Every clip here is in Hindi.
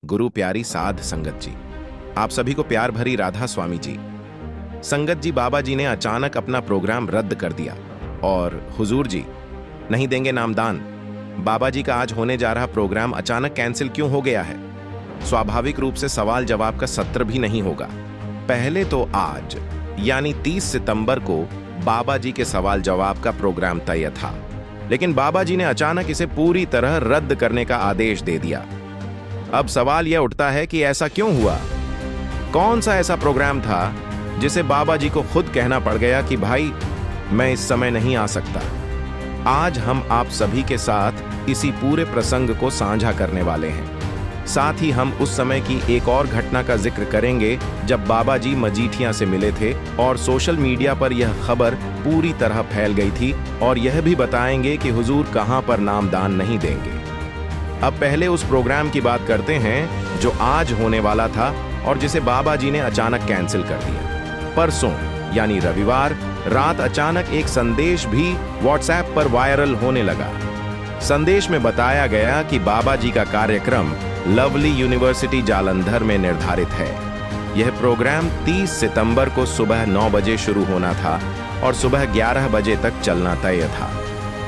गुरु प्यारी साध संगत जी, आप सभी को प्यार भरी राधा स्वामी जी। संगत जी, बाबा जी ने अचानक अपना प्रोग्राम रद्द कर दिया और हुजूर जी नहीं देंगे नामदान। बाबा जी का आज होने जा रहा प्रोग्राम अचानक कैंसिल क्यों हो गया है? स्वाभाविक रूप से सवाल जवाब का सत्र भी नहीं होगा। पहले तो आज यानी 30 सितंबर को बाबा जी के सवाल जवाब का प्रोग्राम तय था, लेकिन बाबा जी ने अचानक इसे पूरी तरह रद्द करने का आदेश दे दिया। अब सवाल यह उठता है कि ऐसा क्यों हुआ? कौन सा ऐसा प्रोग्राम था जिसे बाबा जी को खुद कहना पड़ गया कि भाई मैं इस समय नहीं आ सकता? आज हम आप सभी के साथ इसी पूरे प्रसंग को साझा करने वाले हैं। साथ ही हम उस समय की एक और घटना का जिक्र करेंगे जब बाबा जी मजीठिया से मिले थे और सोशल मीडिया पर यह खबर पूरी तरह फैल गई थी, और यह भी बताएंगे कि हुजूर कहां पर नामदान नहीं देंगे। अब पहले उस प्रोग्राम की बात करते हैं जो आज होने वाला था और जिसे बाबा जी ने अचानक कैंसिल कर दिया। परसों यानी रविवार रात अचानक एक संदेश भी व्हाट्सएप पर वायरल होने लगा। संदेश में बताया गया कि बाबा जी का कार्यक्रम लवली यूनिवर्सिटी जालंधर में निर्धारित है। यह प्रोग्राम 30 सितंबर को सुबह 9 बजे शुरू होना था और सुबह 11 बजे तक चलना तय था।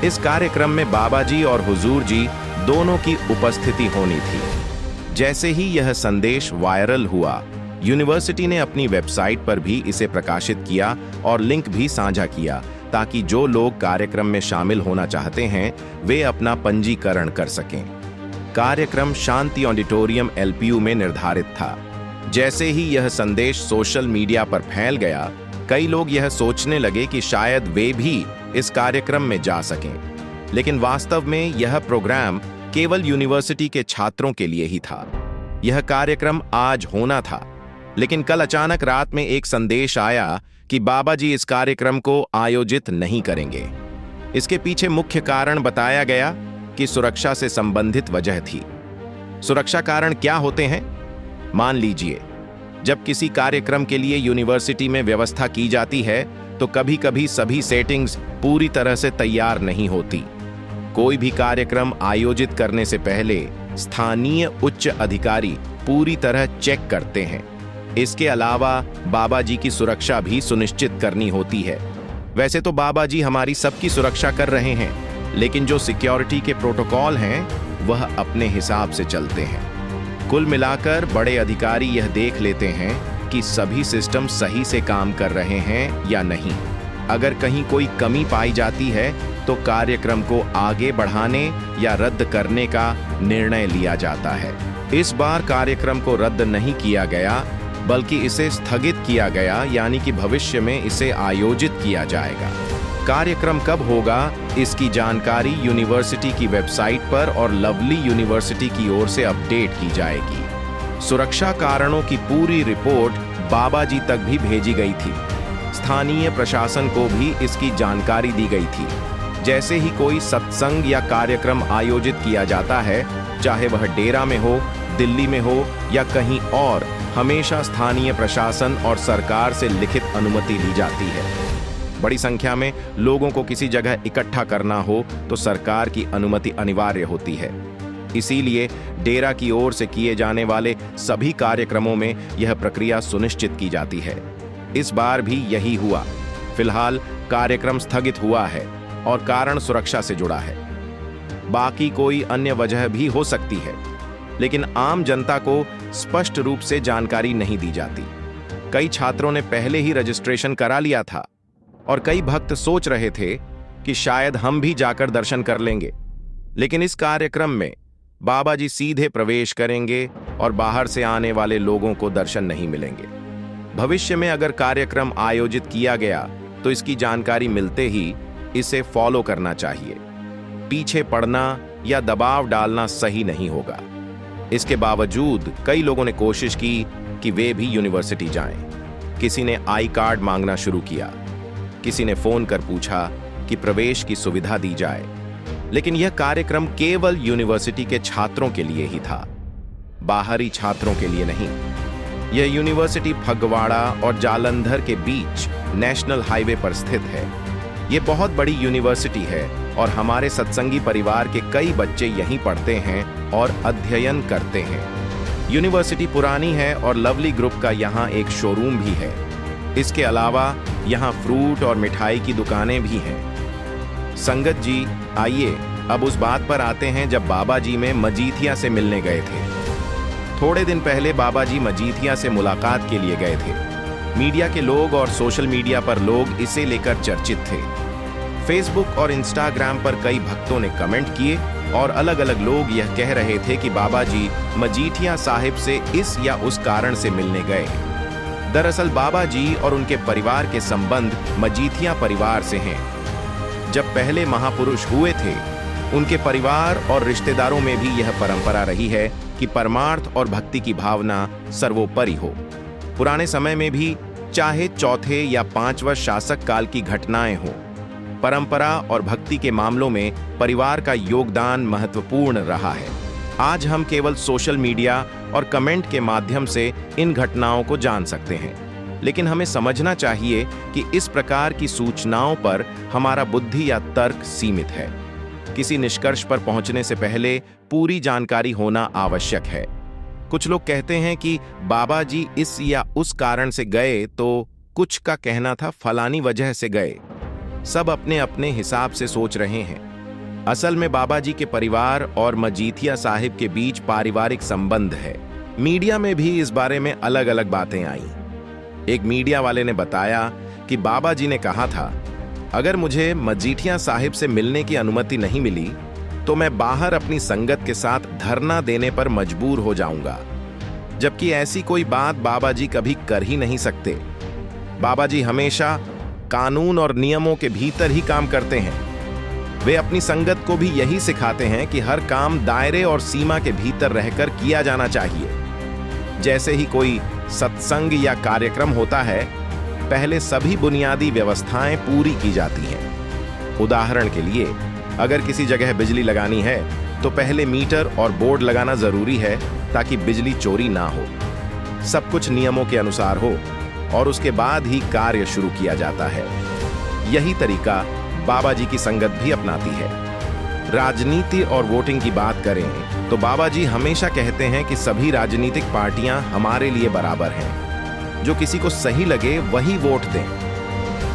इस कार्यक्रम में बाबा जी और हुजूर जी दोनों की उपस्थिति होनी थी। जैसे ही यह संदेश वायरल हुआ, यूनिवर्सिटी ने अपनी वेबसाइट पर भी इसे प्रकाशित किया और लिंक भी साझा किया, ताकि जो लोग कार्यक्रम में शामिल होना चाहते हैं वे अपना पंजीकरण कर सकें। कार्यक्रम शांति ऑडिटोरियम एलपीयू में निर्धारित था। जैसे ही यह संदेश सोशल मीडिया पर फैल गया, कई लोग यह सोचने लगे कि शायद वे भी इस कार्यक्रम में जा सकें, लेकिन वास्तव में यह प्रोग्राम केवल यूनिवर्सिटी के छात्रों के लिए ही था। यह कार्यक्रम आज होना था, लेकिन कल अचानक रात में एक संदेश आया कि बाबा जी इस कार्यक्रम को आयोजित नहीं करेंगे। इसके पीछे मुख्य कारण बताया गया कि सुरक्षा से संबंधित वजह थी। सुरक्षा कारण क्या होते हैं? मान लीजिए, जब किसी कार्यक्रम के लिए यूनिवर्सिटी में व्यवस्था की जाती है तो कभी-कभी सभी सेटिंग्स पूरी तरह से तैयार नहीं होती। कोई भी कार्यक्रम आयोजित करने से पहले स्थानीय उच्च अधिकारी पूरी तरह चेक करते हैं। इसके अलावा बाबा जी की सुरक्षा भी सुनिश्चित करनी होती है। वैसे तो बाबा जी हमारी सबकी सुरक्षा कर रहे हैं, लेकिन जो सिक्योरिटी के प्रोटोकॉल हैं वह अपने हिसाब से चलते हैं। कुल मिलाकर बड़े अधिकारी यह देख लेते हैं कि सभी सिस्टम सही से काम कर रहे हैं या नहीं। अगर कहीं कोई कमी पाई जाती है तो कार्यक्रम को आगे बढ़ाने या रद्द करने का निर्णय लिया जाता है। इस बार कार्यक्रम को रद्द नहीं किया गया, बल्कि इसे स्थगित किया गया, यानी कि भविष्य में इसे आयोजित किया जाएगा। कार्यक्रम कब होगा, इसकी जानकारी यूनिवर्सिटी की वेबसाइट पर और लवली यूनिवर्सिटी की ओर से अपडेट की जाएगी। सुरक्षा कारणों की पूरी रिपोर्ट बाबा जी तक भी भेजी गई थी। स्थानीय प्रशासन को भी इसकी जानकारी दी गई थी। जैसे ही कोई सत्संग या कार्यक्रम आयोजित किया जाता है, चाहे वह डेरा में हो, दिल्ली में हो या कहीं और, हमेशा स्थानीय प्रशासन और सरकार से लिखित अनुमति ली जाती है। बड़ी संख्या में लोगों को किसी जगह इकट्ठा करना हो तो सरकार की अनुमति अनिवार्य होती है। इसीलिए डेरा की ओर से किए जाने वाले सभी कार्यक्रमों में यह प्रक्रिया सुनिश्चित की जाती है। इस बार भी यही हुआ। फिलहाल कार्यक्रम स्थगित हुआ है और कारण सुरक्षा से जुड़ा है। बाकी कोई अन्य वजह भी हो सकती है, लेकिन आम जनता को स्पष्ट रूप से जानकारी नहीं दी जाती। कई छात्रों ने पहले ही रजिस्ट्रेशन करा लिया था और कई भक्त सोच रहे थे कि शायद हम भी जाकर दर्शन कर लेंगे, लेकिन इस कार्यक्रम में बाबा जी सीधे प्रवेश करेंगे और बाहर से आने वाले लोगों को दर्शन नहीं मिलेंगे। भविष्य में अगर कार्यक्रम आयोजित किया गया तो इसकी जानकारी मिलते ही इसे फॉलो करना चाहिए। पीछे पड़ना या दबाव डालना सही नहीं होगा। इसके बावजूद कई लोगों ने कोशिश की कि वे भी यूनिवर्सिटी जाएं। किसी ने आई कार्ड मांगना शुरू किया, किसी ने फोन कर पूछा कि प्रवेश की सुविधा दी जाए, लेकिन यह कार्यक्रम केवल यूनिवर्सिटी के छात्रों के लिए ही था, बाहरी छात्रों के लिए नहीं। यह यूनिवर्सिटी फगवाड़ा और जालंधर के बीच नेशनल हाईवे पर स्थित है। यह बहुत बड़ी यूनिवर्सिटी है और हमारे सत्संगी परिवार के कई बच्चे यहीं पढ़ते हैं और अध्ययन करते हैं। यूनिवर्सिटी पुरानी है और लवली ग्रुप का यहाँ एक शोरूम भी है। इसके अलावा यहाँ फ्रूट और मिठाई की दुकानें भी हैं। संगत जी, आइए अब उस बात पर आते हैं जब बाबा जी में मजीठिया से मिलने गए थे। थोड़े दिन पहले बाबा जी मजीठिया से मुलाकात के लिए गए थे। मीडिया के लोग और सोशल मीडिया पर लोग इसे लेकर चर्चित थे। फेसबुक और इंस्टाग्राम पर कई भक्तों ने कमेंट किए और अलग अलग लोग यह कह रहे थे कि बाबा जी मजीठिया साहिब से इस या उस कारण से मिलने गए। दरअसल बाबा जी और उनके परिवार के संबंध मजीठिया परिवार से हैं। जब पहले महापुरुष हुए थे, उनके परिवार और रिश्तेदारों में भी यह परंपरा रही है कि परमार्थ और भक्ति की भावना सर्वोपरि हो। पुराने समय में भी चाहे चौथे या पांचवें शासक काल की घटनाएं हों, परंपरा और भक्ति के मामलों में परिवार का योगदान महत्वपूर्ण रहा है। आज हम केवल सोशल मीडिया और कमेंट के माध्यम से इन घटनाओं को जान सकते हैं, लेकिन हमें समझना चाहिए कि इस प्रकार की सूचनाओं पर हमारा बुद्धि या तर्क सीमित है। किसी निष्कर्ष पर पहुंचने से पहले पूरी जानकारी होना आवश्यक है। कुछ लोग कहते हैं कि बाबा जी इस या उस कारण से गए, तो कुछ का कहना था फलानी वजह से गए। सब अपने अपने हिसाब से सोच रहे हैं। असल में बाबा जी के परिवार और मजीठिया साहिब के बीच पारिवारिक संबंध है। मीडिया में भी इस बारे में अलग अलग बातें आईं। एक मीडिया वाले ने बताया कि बाबा जी ने कहा था, अगर मुझे मजीठिया साहिब से मिलने की अनुमति नहीं मिली तो मैं बाहर अपनी संगत के साथ धरना देने पर मजबूर हो जाऊंगा। जबकि ऐसी कोई बात बाबा जी कभी कर ही नहीं सकते। बाबा जी हमेशा कानून और नियमों के भीतर ही काम करते हैं। वे अपनी संगत को भी यही सिखाते हैं कि हर काम दायरे और सीमा के भीतर रहकर किया जाना चाहिए। जैसे ही कोई सत्संग या कार्यक्रम होता है, पहले सभी बुनियादी व्यवस्थाएं पूरी की जाती हैं। उदाहरण के लिए, अगर किसी जगह बिजली लगानी है तो पहले मीटर और बोर्ड लगाना जरूरी है ताकि बिजली चोरी ना हो। सब कुछ नियमों के अनुसार हो और उसके बाद ही कार्य शुरू किया जाता है। यही तरीका बाबा जी की संगत भी अपनाती है। राजनीति और वोटिंग की बात करें तो बाबा जी हमेशा कहते हैं कि सभी राजनीतिक पार्टियां हमारे लिए बराबर हैं। जो किसी को सही लगे वही वोट दें।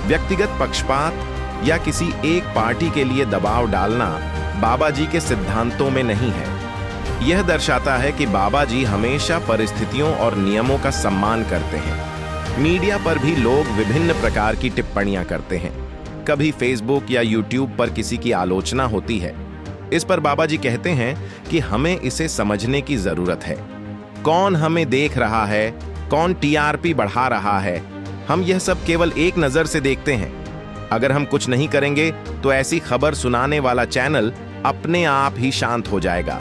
व्यक्तिगत पक्षपात या किसी एक पार्टी के लिए दबाव डालना बाबा जी के सिद्धांतों में नहीं है। यह दर्शाता है कि बाबा जी हमेशा परिस्थितियों और नियमों का सम्मान करते हैं। मीडिया पर भी लोग विभिन्न प्रकार की टिप्पणियां करते हैं। कभी फेसबुक या यूट्यूब पर किसी की आलोचना होती है। इस पर बाबा जी कहते हैं कि हमें इसे समझने की जरूरत है। कौन हमें देख रहा है, कौन टीआरपी बढ़ा रहा है, हम यह सब केवल एक नजर से देखते हैं। अगर हम कुछ नहीं करेंगे तो ऐसी खबर सुनाने वाला चैनल अपने आप ही शांत हो जाएगा।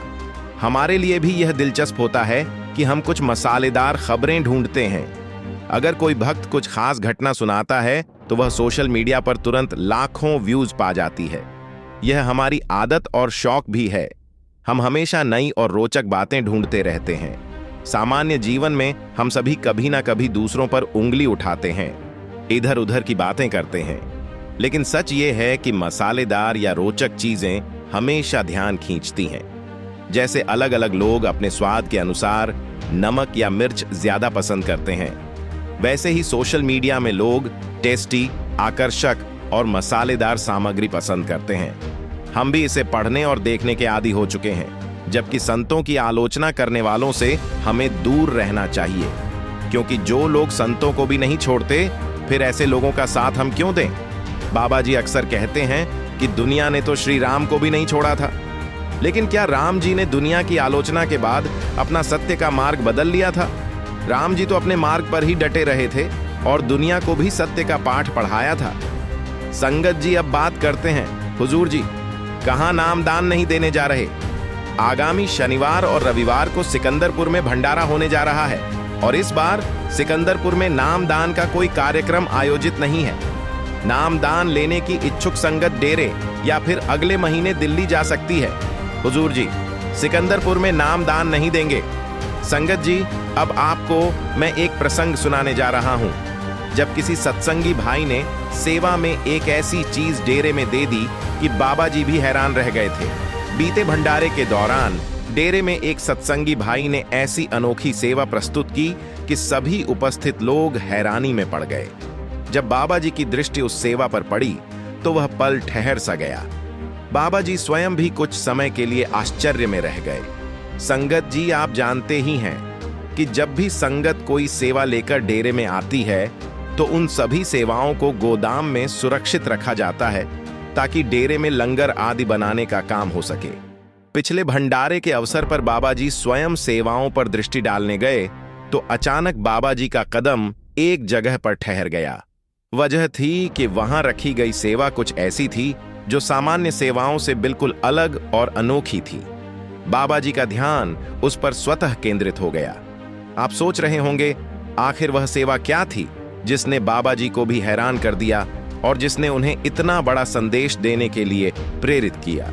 हमारे लिए भी यह दिलचस्प होता है कि हम कुछ मसालेदार खबरें ढूंढते हैं। अगर कोई भक्त कुछ खास घटना सुनाता है तो वह सोशल मीडिया पर तुरंत लाखों व्यूज पा जाती है। यह हमारी आदत और शौक भी है। हम हमेशा नई और रोचक बातें ढूंढते रहते हैं। सामान्य जीवन में हम सभी कभी ना कभी दूसरों पर उंगली उठाते हैं, इधर उधर की बातें करते हैं। लेकिन सच ये है कि मसालेदार या रोचक चीजें हमेशा ध्यान खींचती हैं। जैसे अलग अलग लोग अपने स्वाद के अनुसार नमक या मिर्च ज्यादा पसंद करते हैं, वैसे ही सोशल मीडिया में लोग टेस्टी, आकर्षक और मसालेदार सामग्री पसंद करते हैं। हम भी इसे पढ़ने और देखने के आदी हो चुके हैं। जबकि संतों की आलोचना करने वालों से हमें दूर रहना चाहिए, क्योंकि जो लोग संतों को भी नहीं छोड़ते, फिर ऐसे लोगों का साथ हम क्यों दें। बाबा जी अक्सर कहते हैं कि दुनिया ने तो श्री राम को भी नहीं छोड़ा था, लेकिन क्या राम जी ने दुनिया की आलोचना के बाद अपना सत्य का मार्ग बदल लिया था? राम जी तो अपने मार्ग पर ही डटे रहे थे और दुनिया को भी सत्य का पाठ पढ़ाया था। संगत जी अब बात करते हैं। हुजूर जी, कहां नामदान नहीं देने जा रहे? आगामी शनिवार और रविवार को सिकंदरपुर में भंडारा होने जा रहा है और इस बार सिकंदरपुर में नामदान का कोई कार्यक्रम आयोजित नहीं है। नामदान लेने की इच्छुक संगत डेरे या फिर अगले महीने दिल्ली जा सकती है। हुजूर जी, सिकंदरपुर में नामदान नहीं देंगे। संगत जी, अब आपको मैं एक प्रसंग सुनाने जा रहा हूं। जब किसी सत्संगी भाई ने सेवा में एक ऐसी चीज डेरे में दे दी कि बाबा जी भी हैरान रह गए थे। बीते भंडारे के दौरान डेरे में एक सत्संगी भाई ने ऐसी अनोखी सेवा प्रस्तुत की कि सभी उपस्थित लोग हैरानी में पड़ गए। जब बाबा जी की दृष्टि उस सेवा पर पड़ी तो वह पल ठहर सा गया। बाबा जी स्वयं भी कुछ समय के लिए आश्चर्य में रह गए। संगत जी, आप जानते ही हैं कि जब भी संगत कोई सेवा लेकर डेरे में आती है तो उन सभी सेवाओं को गोदाम में सुरक्षित रखा जाता है ताकि डेरे में लंगर आदि बनाने का काम हो सके। पिछले भंडारे के अवसर पर बाबा जी स्वयं सेवाओं पर दृष्टि डालने गए तो अचानक बाबा जी का कदम एक जगह पर ठहर गया। वजह थी कि वहां रखी गई सेवा कुछ ऐसी थी जो सामान्य सेवाओं से बिल्कुल अलग और अनोखी थी। बाबा जी का ध्यान उस पर स्वतः केंद्रित हो गया। आप सोच रहे होंगे, आखिर वह सेवा क्या थी जिसने बाबा जी को भी हैरान कर दिया और जिसने उन्हें इतना बड़ा संदेश देने के लिए प्रेरित किया।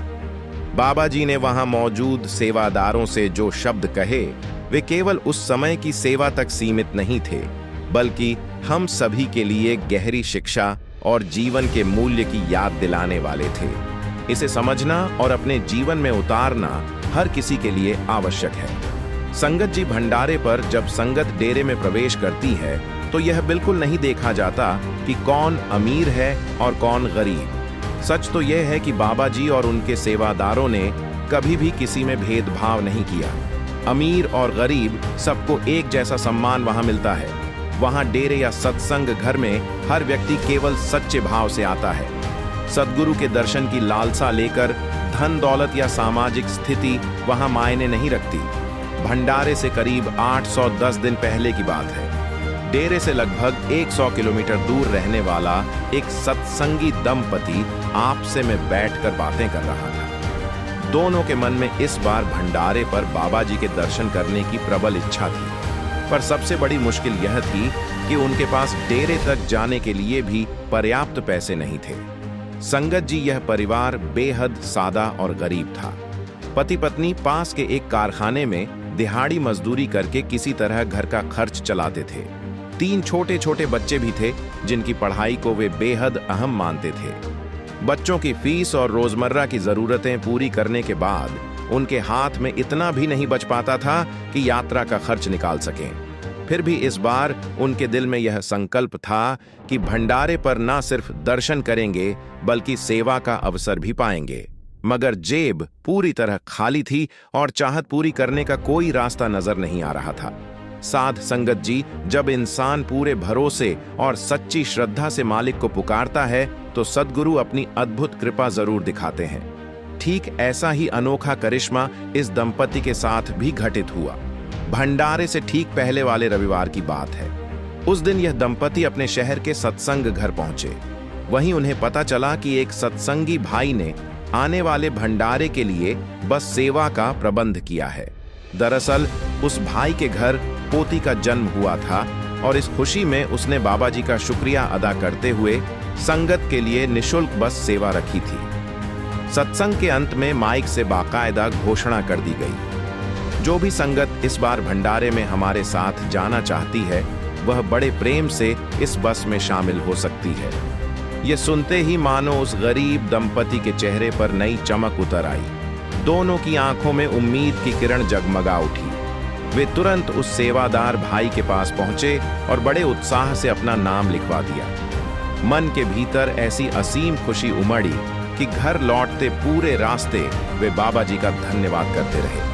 बाबा जी ने वहां मौजूद सेवादारों से जो शब्द कहे वे केवल उस समय की सेवा तक सीमित नहीं थे, बल्कि हम सभी के लिए गहरी शिक्षा और जीवन के मूल्य की याद दिलाने वाले थे। इसे समझना और अपने जीवन में उतारना हर किसी के लिए आवश्यक है। संगत जी, भंडारे पर जब संगत डेरे में प्रवेश करती है तो यह बिल्कुल नहीं देखा जाता कि कौन अमीर है और कौन गरीब। सच तो यह है कि बाबा जी और उनके सेवादारों ने कभी भी किसी में भेदभाव नहीं किया। अमीर और गरीब सबको एक जैसा सम्मान वहां मिलता है। वहां डेरे या सत्संग घर में हर व्यक्ति केवल सच्चे भाव से आता है। सद्गुरु के दर्शन की लालसा लेकर धन दौलत या सामाजिक स्थिति वहां मायने नहीं रखती। भंडारे से करीब 810 दिन पहले की बात है। डेरे से लगभग 100 किलोमीटर दूर रहने वाला एक सत्संगी दंपति आपसे में बैठकर बातें कर रहा था। दोनों के मन में इस बार भंडारे पर बाबा जी के दर्शन करने की प्रबल इच्छा थी, पर सबसे बड़ी मुश्किल यह थी कि उनके पास डेरे तक जाने के लिए भी पर्याप्त पैसे नहीं थे। संगत जी, यह परिवार बेहद सादा और गरीब था। पति पत्नी पास के एक कारखाने में दिहाड़ी मजदूरी करके किसी तरह घर का खर्च चलाते थे। 3 छोटे छोटे बच्चे भी थे जिनकी पढ़ाई को वे बेहद अहम मानते थे। बच्चों की फीस और रोजमर्रा की जरूरतें पूरी करने के बाद उनके हाथ में इतना भी नहीं बच पाता था कि यात्रा का खर्च निकाल सकें। फिर भी इस बार उनके दिल में यह संकल्प था कि भंडारे पर न सिर्फ दर्शन करेंगे बल्कि सेवा का अवसर भी पाएंगे। मगर जेब पूरी तरह खाली थी और चाहत पूरी करने का कोई रास्ता नजर नहीं आ रहा था। साध संगत जी, जब इंसान पूरे भरोसे और सच्ची श्रद्धा से मालिक को पुकारता है तो सद्गुरु अपनी अद्भुत कृपा जरूर दिखाते हैं। ठीक ऐसा ही अनोखा करिश्मा इस दंपति के साथ भी घटित हुआ। भंडारे से ठीक पहले वाले रविवार की बात है। उस दिन यह दंपति अपने शहर के सत्संग घर पहुंचे। वहीं उन्हें पता चला कि एक सत्संगी भाई ने आने वाले भंडारे के लिए बस सेवा का प्रबंध किया है। दरअसल उस भाई के घर पोती का जन्म हुआ था और इस खुशी में उसने बाबा जी का शुक्रिया अदा करते हुए संगत के लिए निशुल्क बस सेवा रखी थी। सत्संग के अंत में माइक से बाकायदा घोषणा कर दी गई, जो भी संगत इस बार भंडारे में हमारे साथ जाना चाहती है वह बड़े प्रेम से इस बस में शामिल हो सकती है। ये सुनते ही मानो उस गरीब दंपति के चेहरे पर नई चमक उतर आई। दोनों की आंखों में उम्मीद की किरण जगमगा उठी। वे तुरंत उस सेवादार भाई के पास पहुंचे और बड़े उत्साह से अपना नाम लिखवा दिया। मन के भीतर ऐसी असीम खुशी उमड़ी कि घर लौटते पूरे रास्ते वे बाबा जी का धन्यवाद करते रहे।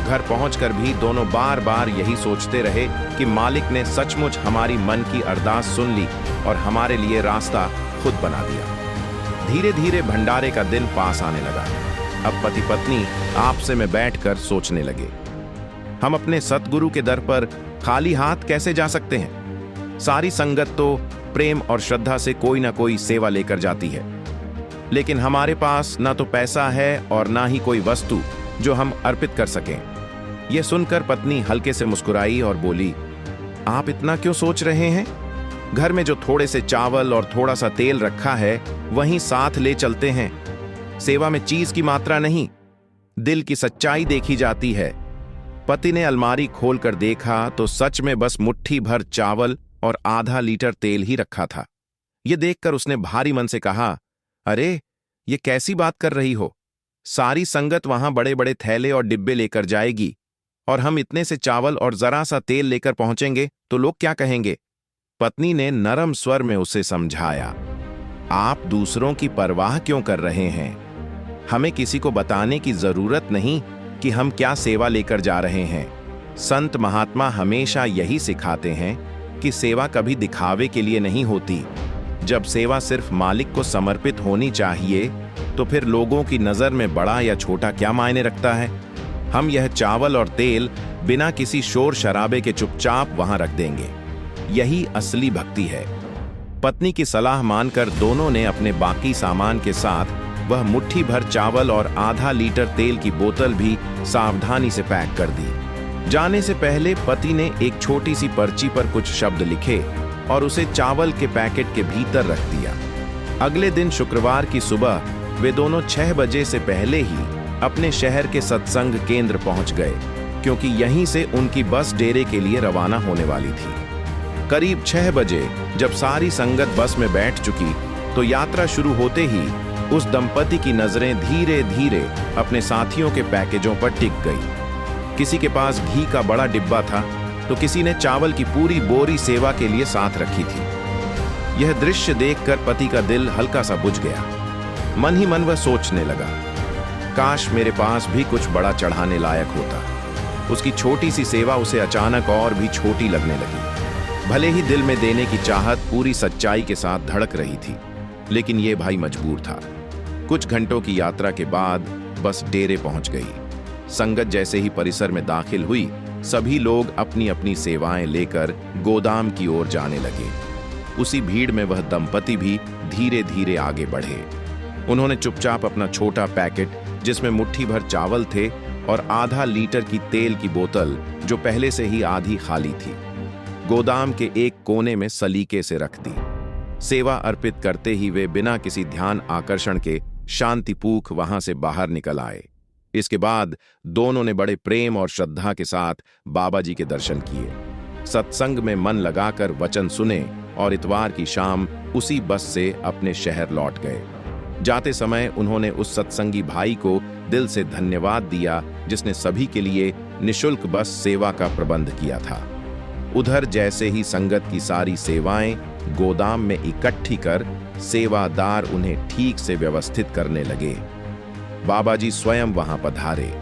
घर पहुंचकर भी दोनों बार बार यही सोचते रहे कि मालिक ने सचमुच हमारी मन की अरदास सुन ली और हमारे लिए रास्ता खुद बना दिया। धीरे धीरे भंडारे का दिन पास आने लगा। अब पति पत्नी आपसे में बैठकर सोचने लगे, हम अपने सतगुरु के दर पर खाली हाथ कैसे जा सकते हैं। सारी संगत तो प्रेम और श्रद्धा से कोई ना कोई सेवा लेकर जाती है, लेकिन हमारे पास ना तो पैसा है और ना ही कोई वस्तु जो हम अर्पित कर सकें। यह सुनकर पत्नी हल्के से मुस्कुराई और बोली, आप इतना क्यों सोच रहे हैं? घर में जो थोड़े से चावल और थोड़ा सा तेल रखा है वहीं साथ ले चलते हैं। सेवा में चीज की मात्रा नहीं, दिल की सच्चाई देखी जाती है। पति ने अलमारी खोलकर देखा तो सच में बस मुट्ठी भर चावल और आधा लीटर तेल ही रखा था। यह देखकर उसने भारी मन से कहा, अरे ये कैसी बात कर रही हो? सारी संगत वहां बड़े बड़े थैले और डिब्बे लेकर जाएगी और हम इतने से चावल और जरा सा तेल लेकर पहुंचेंगे तो लोग क्या कहेंगे? पत्नी ने नरम स्वर में उसे समझाया, आप दूसरों की परवाह क्यों कर रहे हैं? हमें किसी को बताने की जरूरत नहीं कि हम क्या सेवा लेकर जा रहे हैं। संत महात्मा हमेशा यही सिखाते हैं कि सेवा कभी दिखावे के लिए नहीं होती। जब सेवा सिर्फ मालिक को समर्पित होनी चाहिए तो फिर लोगों की नजर में बड़ा या छोटा क्या मायने रखता है। हम यह चावल और तेल बिना किसी शोर शराबे के चुपचाप वहां रख देंगे। यही असली भक्ति है। पत्नी की सलाह मानकर दोनों ने अपने बाकी सामान के साथ वह मुट्ठी भर चावल और आधा लीटर तेल की बोतल भी सावधानी से पैक कर दी। जाने से पहले पति ने एक छोटी सी पर्ची पर कुछ शब्द लिखे और उसे चावल के पैकेट के भीतर रख दिया। अगले दिन शुक्रवार की सुबह वे दोनों 6 बजे से पहले ही अपने शहर के सत्संग केंद्र पहुंच गए, क्योंकि यहीं से उनकी बस डेरे के लिए रवाना होने वाली थी। करीब 6 बजे जब सारी संगत बस में बैठ चुकी तो यात्रा शुरू होते ही उस दंपति की नजरें धीरे धीरे अपने साथियों के पैकेजों पर टिक गई। किसी के पास घी का बड़ा डिब्बा था तो किसी ने चावल की पूरी बोरी सेवा के लिए साथ रखी थी। यह दृश्य देखकर पति का दिल हल्का सा बुझ गया। मन ही मन वह सोचने लगा, काश मेरे पास भी कुछ बड़ा चढ़ाने लायक होता। उसकी छोटी सी सेवा उसे अचानक और भी छोटी लगने लगी। भले ही दिल में देने की चाहत पूरी सच्चाई के साथ धड़क रही थी, लेकिन यह भाई मजबूर था। कुछ घंटों की यात्रा के बाद बस डेरे पहुंच गई। संगत जैसे ही परिसर में दाखिल हुई, सभी लोग अपनी अपनी सेवाएं लेकर गोदाम की ओर जाने लगे। उसी भीड़ में वह दंपति भी धीरे धीरे आगे बढ़े। उन्होंने चुपचाप अपना छोटा पैकेट, जिसमें मुट्ठी भर चावल थे और आधा लीटर की तेल की बोतल, जो पहले से ही आधी खाली थी, गोदाम के एक कोने में सलीके से रख दी। सेवा अर्पित करते ही वे बिना किसी ध्यान आकर्षण के शांतिपूर्वक वहां से बाहर निकल आए। इसके बाद दोनों ने बड़े प्रेम और श्रद्धा के साथ बाबा जी के दर्शन किए, सत्संग में मन लगाकर वचन सुने और इतवार की शाम उसी बस से अपने शहर लौट गए। जाते समय उन्होंने उस सत्संगी भाई को दिल से धन्यवाद दिया जिसने सभी के लिए निशुल्क बस सेवा का प्रबंध किया था। उधर जैसे ही संगत की सारी सेवाएं गोदाम में इकट्ठी कर सेवादार उन्हें ठीक से व्यवस्थित करने लगे, बाबा जी स्वयं वहां पधारे।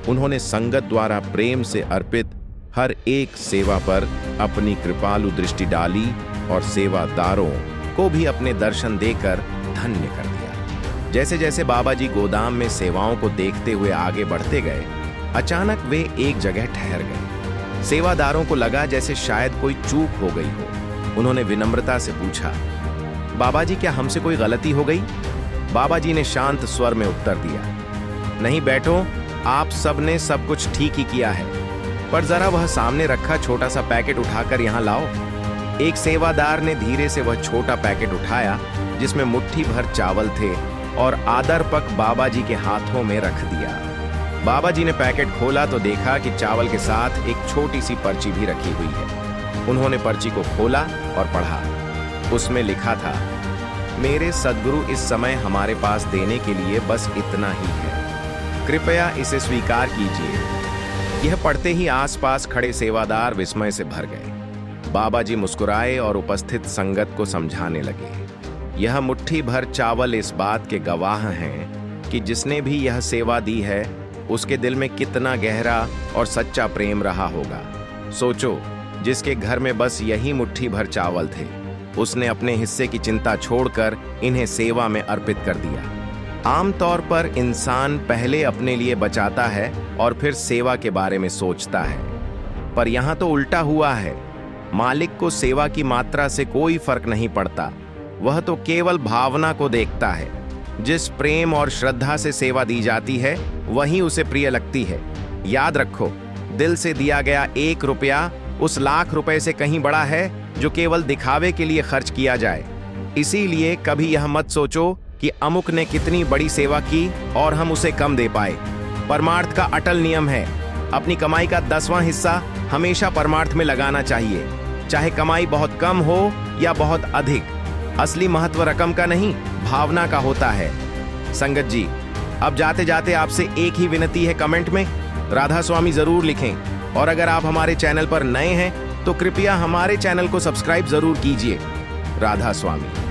उन्होंने संगत द्वारा प्रेम से अर्पित हर एक सेवा पर अपनी कृपालु दृष्टि डाली और सेवादारों को भी अपने दर्शन देकर धन्य कर दिया। जैसे जैसे बाबा जी गोदाम में सेवाओं को देखते हुए आगे बढ़ते गए, अचानक वे एक जगह ठहर गए। सेवादारों को लगा जैसे शायद कोई चूक हो गई हो। उन्होंने विनम्रता से पूछा, बाबा जी क्या हमसे कोई गलती हो गई? बाबा जी ने शांत स्वर में उत्तर दिया, नहीं बैठो, आप सब ने सब कुछ ठीक ही किया है, पर जरा वह सामने रखा छोटा सा पैकेट उठाकर यहाँ लाओ। एक सेवादार ने धीरे से वह छोटा पैकेट उठाया जिसमें मुट्ठी भर चावल थे और आदरपक बाबा जी के हाथों में रख दिया। बाबा जी ने पैकेट खोला तो देखा कि चावल के साथ एक छोटी सी पर्ची भी रखी हुई है। उन्होंने पर्ची को खोला और पढ़ा। उसमें लिखा था, मेरे सद्गुरु इस समय हमारे पास देने के लिए बस इतना ही है, कृपया इसे स्वीकार कीजिए। यह पढ़ते ही आसपास खड़े सेवादार विस्मय से भर गए। बाबा जी मुस्कुराए और उपस्थित संगत को समझाने लगे, यह मुट्ठी भर चावल इस बात के गवाह हैं कि जिसने भी यह सेवा दी है उसके दिल में कितना गहरा और सच्चा प्रेम रहा होगा। सोचो, जिसके घर में बस यही मुट्ठी भर चावल थे, उसने अपने हिस्से की चिंता छोड़कर इन्हें सेवा में अर्पित कर दिया। आमतौर पर इंसान पहले अपने लिए बचाता है और फिर सेवा के बारे में सोचता है, पर यहाँ तो उल्टा हुआ है। मालिक को सेवा की मात्रा से कोई फर्क नहीं पड़ता, वह तो केवल भावना को देखता है। जिस प्रेम और श्रद्धा से सेवा दी जाती है वही उसे प्रिय लगती है। याद रखो, दिल से दिया गया 1 रुपया उस लाख रुपए से कहीं बड़ा है जो केवल दिखावे के लिए खर्च किया जाए। इसीलिए कभी यह मत सोचो कि अमुक ने कितनी बड़ी सेवा की और हम उसे कम दे पाए। परमार्थ का अटल नियम है, अपनी कमाई का 10वां हिस्सा हमेशा परमार्थ में लगाना चाहिए, चाहे कमाई बहुत कम हो या बहुत अधिक। असली महत्व रकम का नहीं, भावना का होता है। संगत जी, अब जाते जाते आपसे एक ही विनती है, कमेंट में राधा स्वामी जरूर लिखें। और अगर आप हमारे चैनल पर नए हैं तो कृपया हमारे चैनल को सब्सक्राइब जरूर कीजिए। राधा स्वामी।